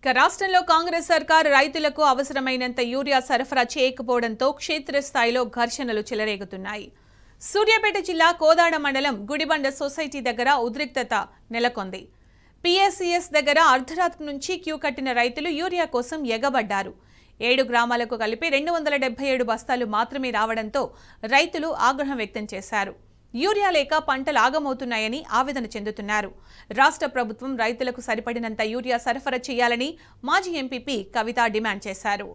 రాష్ట్రంలో కాంగ్రెస్ సర్కార్ రైతులకు అవసరమైనంత యూరియా సరఫరా చేయకపోవడంతో క్షేత్రస్థాయిలో ఘర్షణలు చెలరేగుతున్నాయి. సూర్యాపేట జిల్లా కోదాడ మండలం గుడిబండ సొసైటీ దగ్గర ఉద్రిక్తత నెలకొంది. పిఎస్సిఎస్ దగ్గర అర్ధరాత్రి నుంచి క్యూ కట్టిన రైతులు యూరియా కోసం ఎగబడ్డారు. 7 గ్రామాలకు కలిపి 277 బస్తాలు మాత్రమే రావడంతో రైతులు ఆగ్రహం వ్యక్తం చేశారు. యూరియా లేక పంటలు ఆగమవుతున్నాయని ఆవేదన చెందుతున్నారు. రాష్ట్ర ప్రభుత్వం రైతులకు సరిపడినంత యూరియా సరఫరా చేయాలని మాజీ ఎంపీపీ కవిత డిమాండ్ చేశారు.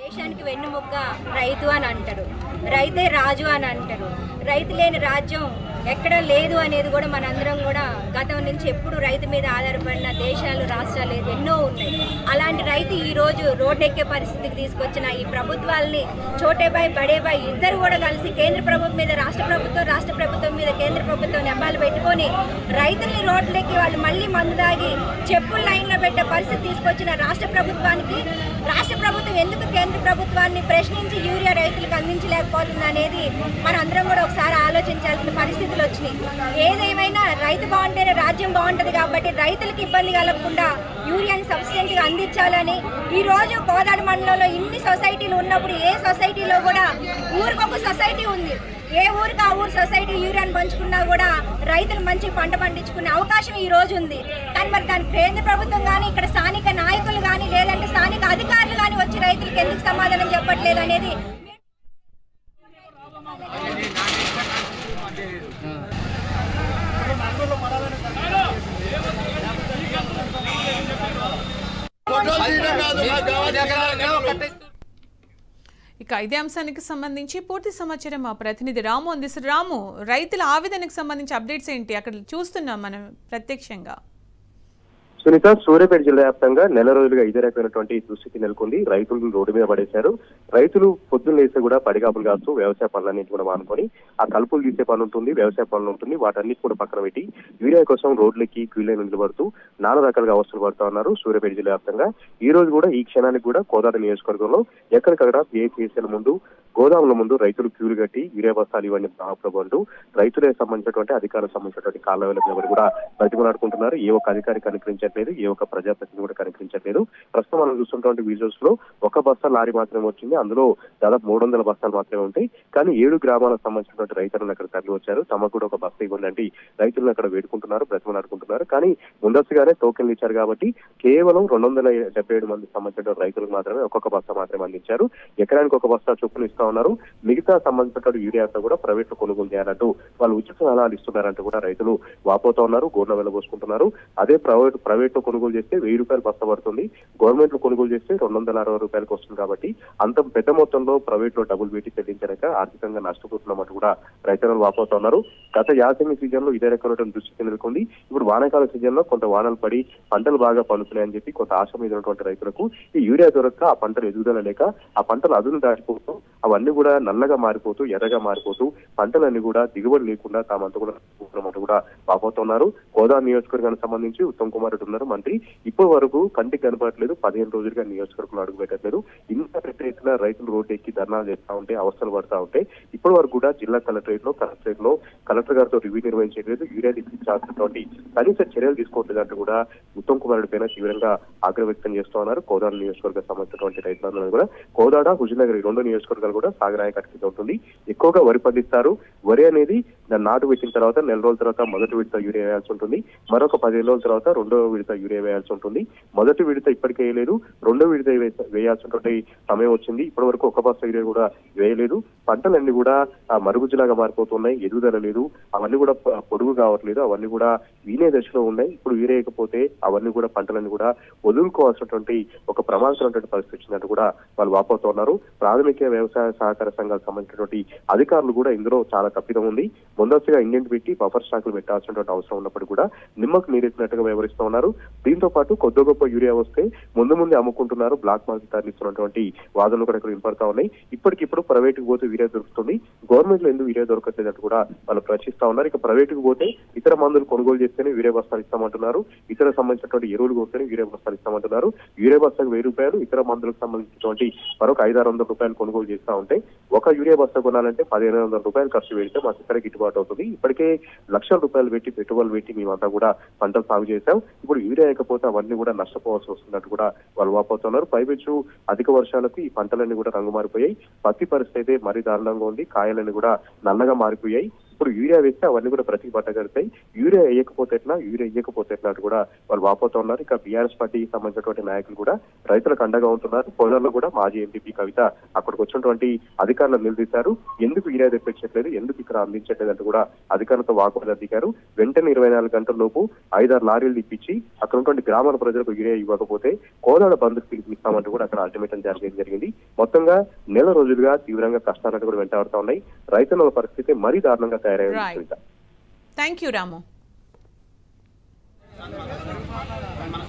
దేశానికి వెన్నుముక్క రైతు అని అంటారు, రైతే రాజు అని అంటారు. రైతు లేని రాజ్యం ఎక్కడ లేదు అనేది కూడా మనందరం కూడా గతం నుంచి ఎప్పుడు రైతు మీద ఆధారపడిన దేశాలు రాష్ట్రాలు ఎన్నో ఉన్నాయి. అలాంటి రైతు ఈరోజు రోడ్డెక్కే పరిస్థితికి తీసుకొచ్చిన ఈ ప్రభుత్వాలని చోటేబాయ్ బడేబాయ్ ఇద్దరు కూడా కలిసి కేంద్ర ప్రభుత్వం మీద రాష్ట్ర ప్రభుత్వం మీద కేంద్ర ప్రభుత్వం నెపాలు పెట్టుకొని రైతుల్ని రోడ్లెక్కి వాళ్ళు మళ్ళీ మందు దాగి చెప్పులు లైన్లో పెట్టే పరిస్థితి తీసుకొచ్చిన రాష్ట్ర ప్రభుత్వానికి రాష్ట్ర ప్రభుత్వం ఎందుకు కేంద్ర ప్రభుత్వాన్ని ప్రశ్నించి యూరియా రైతులకు అందించలేకపోతుంది అనేది మనందరం కూడా ఒకసారి ఆలోచించాల్సిన పరిస్థితులు వచ్చినాయి. ఏదేమైనా రైతు బాగుంటేనే రాజ్యం బాగుంటుంది కాబట్టి రైతులకు ఇబ్బంది కలగకుండా యూరియాని సబ్సిడెంట్గా అందించాలని ఈరోజు కోదాడ మండలంలో ఇన్ని సొసైటీలు ఉన్నప్పుడు ఏ సొసైటీలో కూడా ఊరికొక సొసైటీ ఉంది. ఏ ఊరికి ఆ ఊరు సొసైటీ యూరియాని పంచుకున్నా కూడా రైతులు మంచి పంట పండించుకునే అవకాశం ఈ రోజు ఉంది. కానీ మరి దాని కేంద్ర ప్రభుత్వం కానీ ఇక్కడ స్థానిక నాయకులు కానీ లేదంటే స్థానిక అధికారులు కానీ వచ్చి రైతులకు ఎందుకు సమాధానం చెప్పట్లేదు అనేది ఇక ఇదే అంశానికి సంబంధించి పూర్తి సమాచారం మా ప్రతినిధి రాము అందిస్తారు. రాము, రైతుల ఆవేదనకు సంబంధించి అప్డేట్స్ ఏంటి? అక్కడ చూస్తున్నాం మనం ప్రత్యక్షంగా. సునీత, సూర్యాపేట జిల్లా వ్యాప్తంగా నెల రోజులుగా ఇదే రకమైనటువంటి దుస్థితి నెలకొంది. రైతులు రోడ్డు మీద పడేశారు. రైతులు పొద్దున్న లేస్తే కూడా పడిగాపులు కాస్తూ వ్యవసాయ పనులన్నింటి కూడా మానుకొని ఆ కలుపులు తీసే పని ఉంటుంది, వ్యవసాయ పనులు ఉంటుంది, వాటన్నిటి కూడా పక్కన పెట్టి యూరియా కోసం రోడ్లకి క్యూలైన్ నిలబడుతూ నానా రకాలుగా అవస్థలు పడుతూ ఉన్నారు సూర్యాపేట జిల్లా వ్యాప్తంగా. ఈ రోజు కూడా ఈ క్షణానికి కూడా కోదాడ నియోజకవర్గంలో ఎక్కడికక్కడ పిఐసిఎస్ఎల్ ముందు, గోదాముల ముందు రైతులు క్యూలు కట్టి యూరియా బస్తాలు ఇవన్నీ బాగుపడుతూ రైతులకు సంబంధించినటువంటి అధికారులకు సంబంధించినటువంటి కాళ్ళ కూడా బతిమలాడుకుంటున్నారు. ఏ ఒక్క అధికారి కనికరించట్లేదు, ఏ ఒక్క ప్రజాప్రతినిధి కూడా కనికరించట్లేదు. ప్రస్తుతం మనం చూస్తున్నటువంటి విజువల్స్ లో ఒక బస్తా లారీ మాత్రమే వచ్చింది. అందులో దాదాపు 300 బస్తాలు మాత్రమే ఉంటాయి. కానీ 7 గ్రామాలకు సంబంధించినటువంటి రైతులను అక్కడ తరలి వచ్చారు. తమకు కూడా ఒక బస్తా ఇవ్వండి రైతులను అక్కడ వేడుకుంటున్నారు, బ్రతిమలాడుకుంటున్నారు. కానీ ముందస్తుగానే టోకెన్లు ఇచ్చారు కాబట్టి కేవలం 277 మందికి సంబంధించిన రైతులకు మాత్రమే ఒక్కొక్క బస్తా మాత్రమే అందించారు. ఎకరానికి ఒక బస్తా చొప్పున ఇస్తా ఉన్నారు. మిగతా సంబంధించినటువంటి యూరియాతో కూడా ప్రైవేట్ లో కొనుగోలు చేయాలంటూ వాళ్ళు ఉచిత సలహాలు ఇస్తున్నారంటూ కూడా రైతులు వాపోతా ఉన్నారు, గోర్న వెళ్ళబోసుకుంటున్నారు. అదే ప్రైవేట్ లో కొనుగోలు చేస్తే 1000 రూపాయలు బస్తా పడుతుంది, గవర్నమెంట్ లో కొనుగోలు చేస్తే 260 రూపాయలకు వస్తుంది. కాబట్టి అంత పెద్ద మొత్తంలో ప్రైవేట్ లో డబ్బులు పెట్టి చెల్లించలేక ఆర్థికంగా నష్టపోతున్నట్టు కూడా రైతులు వాపోతా ఉన్నారు. గత యాసంగి సీజన్ లో ఇదే రకమైన దృష్టి నెలకొంది. ఇప్పుడు వానాకాల సీజన్ లో కొంత వానలు పడి పంటలు బాగా పండుతున్నాయని చెప్పి కొంత ఆశ మీద ఉన్నటువంటి రైతులకు ఈ యూరియా దొరక్క ఆ పంటలు ఎదుగుదల లేక ఆ పంటలు అదును దాటిపోతూ అవన్నీ కూడా నల్లగా మారిపోతూ ఎర్రగా మారిపోతూ పంటలన్నీ కూడా దిగుబడి లేకుండా తామంతా కూడా వాపోతున్నారు. కోదాడ నియోజకవర్గానికి సంబంధించి ఉత్తమ్ కుమార్ రెడ్డి ఉన్నారు మంత్రి. ఇప్పటి వరకు కంటికి కనపడట్లేదు. 15 రోజులుగా నియోజకవర్గంలో అడుగు పెట్టట్లేదు. ఇంత పెద్ద ఎత్తున రైతులు రోడ్డు ఎక్కి ధర్నాలు చేస్తా ఉంటే, అవస్థలు పడతా ఉంటే ఇప్పటి వరకు కూడా జిల్లా కలెక్టరేట్ లో కలెక్టర్ గారితో రివ్యూ నిర్వహించలేదు. యూరియా తీసుకొచ్చాల్సినటువంటి కనీస చర్యలు తీసుకోవట్లేదు అంటూ కూడా ఉత్తమ్ కుమార్ రెడ్డి పైన తీవ్రంగా ఆగ్రహం వ్యక్తం చేస్తూ ఉన్నారు. కోదాడ నియోజకవర్గం సంబంధించినటువంటి రైతులందరూ కూడా కోదాడ, హుజూర్నగర్ 2 నియోజకవర్గాలు కూడా సాగరాయకట్టు ఉంటుంది. ఎక్కువగా వరి పండిస్తారు. వరి అనేది దాన్ని నాటు పెట్టిన తర్వాత నెల రోజుల తర్వాత మొదటి విడత యూరియా వేయాల్సి ఉంటుంది. మరొక 15 రోజుల తర్వాత 2వ విడత యూరియా వేయాల్సి ఉంటుంది. మొదటి విడత ఇప్పటికే వేయలేదు, 2వ విడత వేయాల్సినటువంటి సమయం వచ్చింది. ఇప్పటి వరకు ఒక బస్తా యూరియా కూడా వేయలేదు. పంటలన్నీ కూడా మరుగుజ్జులాగా మారిపోతున్నాయి, ఎదుగుదల లేదు, అవన్నీ కూడా పొడుగు కావట్లేదు, అవన్నీ కూడా వీనే దశలో ఉన్నాయి. ఇప్పుడు వీరేయకపోతే అవన్నీ కూడా పంటలన్నీ కూడా వదులుకోవాల్సినటువంటి ఒక ప్రమాదకరమైనటువంటి పరిస్థితి వచ్చిందంటూ కూడా వాళ్ళు వాపోతున్నారు. ప్రాథమిక వ్యవసాయ సహకార సంఘాలకు సంబంధించినటువంటి అధికారులు కూడా ఇందులో చాలా తప్పిదం ఉంది. ముందస్తుగా ఇంజెంట్ పెట్టి బఫర్ స్టాకులు పెట్టాల్సినటువంటి అవసరం ఉన్నప్పుడు కూడా నిమ్మకు నీరెత్తినట్టుగా వ్యవహరిస్తూ ఉన్నారు. దీంతో పాటు కొద్ది గొప్ప యూరియా వస్తే ముందే అమ్ముకుంటున్నారు, బ్లాక్ మార్కెట్ తరలిస్తున్నటువంటి వాదనలు కూడా ఇక్కడ వినపడతా ఉన్నాయి. ఇప్పటికిప్పుడు ప్రైవేట్ కు పోతే యూరియా దొరుకుతుంది, గవర్నమెంట్ లో ఎందుకు యూరియా దొరకట్లేదంటూ కూడా వాళ్ళు ప్రశ్నిస్తా ఉన్నారు. ఇక ప్రైవేట్ కు పోతే ఇతర మందులు కొనుగోలు చేస్తేనే యూరియా బస్తాలు ఇస్తామంటున్నారు, ఇతర సంబంధించినటువంటి ఎరువులు పోతేనే యూరియా బస్తాలు ఇస్తామంటున్నారు. యూరియా బస్తాకు 1000 రూపాయలు, ఇతర మందులకు సంబంధించినటువంటి మరొక 500-600 రూపాయలు కొనుగోలు చేస్తే చూస్తా ఉంటే ఒక యూరియా బస్తా కొనాలంటే 1500 రూపాయలు ఖర్చు పెడితే మాకు ఇక్కడ గిట్టుబాటు అవుతుంది. ఇప్పటికే లక్షల రూపాయలు పెట్టి పెట్టుబడులు పెట్టి మేమంతా కూడా పంటలు సాగు చేశాం. ఇప్పుడు యూరియా లేకపోతే అవన్నీ కూడా నష్టపోవాల్సి వస్తున్నట్టు కూడా వాళ్ళు వాపోతున్నారు. పైపెచ్చు అధిక వర్షాలకు ఈ పంటలన్నీ కూడా రంగు మారిపోయాయి. పత్తి పరిస్థితి అయితే మరీ దారుణంగా ఉంది. కాయలన్నీ కూడా నల్లగా మారిపోయాయి. ఇప్పుడు యూరియా వేస్తే అవన్నీ కూడా ప్రతి పట్టగలుగుతాయి. యూరియా వేయకపోతే ఎట్లా, యూరియా వేయకపోతే ఎట్లా కూడా వాళ్ళు వాపోతున్నారు. ఇక బీఆర్ఎస్ పార్టీకి సంబంధించినటువంటి నాయకులు కూడా రైతులకు అండగా ఉంటున్నారు. కోనర్లో కూడా మాజీ ఎంపీ కవిత అక్కడికి వచ్చినటువంటి అధికారులను నిలదీశారు. ఎందుకు యూరియా తెప్పించట్లేదు, ఎందుకు ఇక్కడ అందించట్లేదు అంటే కూడా అధికారులతో వాకువాదం దిగారు. వెంటనే 24 గంటల లోపు 5-6 లారీలు తిప్పించి అక్కడ ఉన్నటువంటి గ్రామాల ప్రజలకు యూరియా ఇవ్వకపోతే కోదాడ బంద్కు పిలుపునిస్తామంటూ కూడా అక్కడ అల్టిమేటం జరిగింది. మొత్తంగా నెల రోజులుగా తీవ్రంగా కష్టాలను కూడా వెంటాడుతూ ఉన్నాయి. రైతుల పరిస్థితి మరీ దారుణంగా తయారైంది. థ్యాంక్ యూ రాము. మన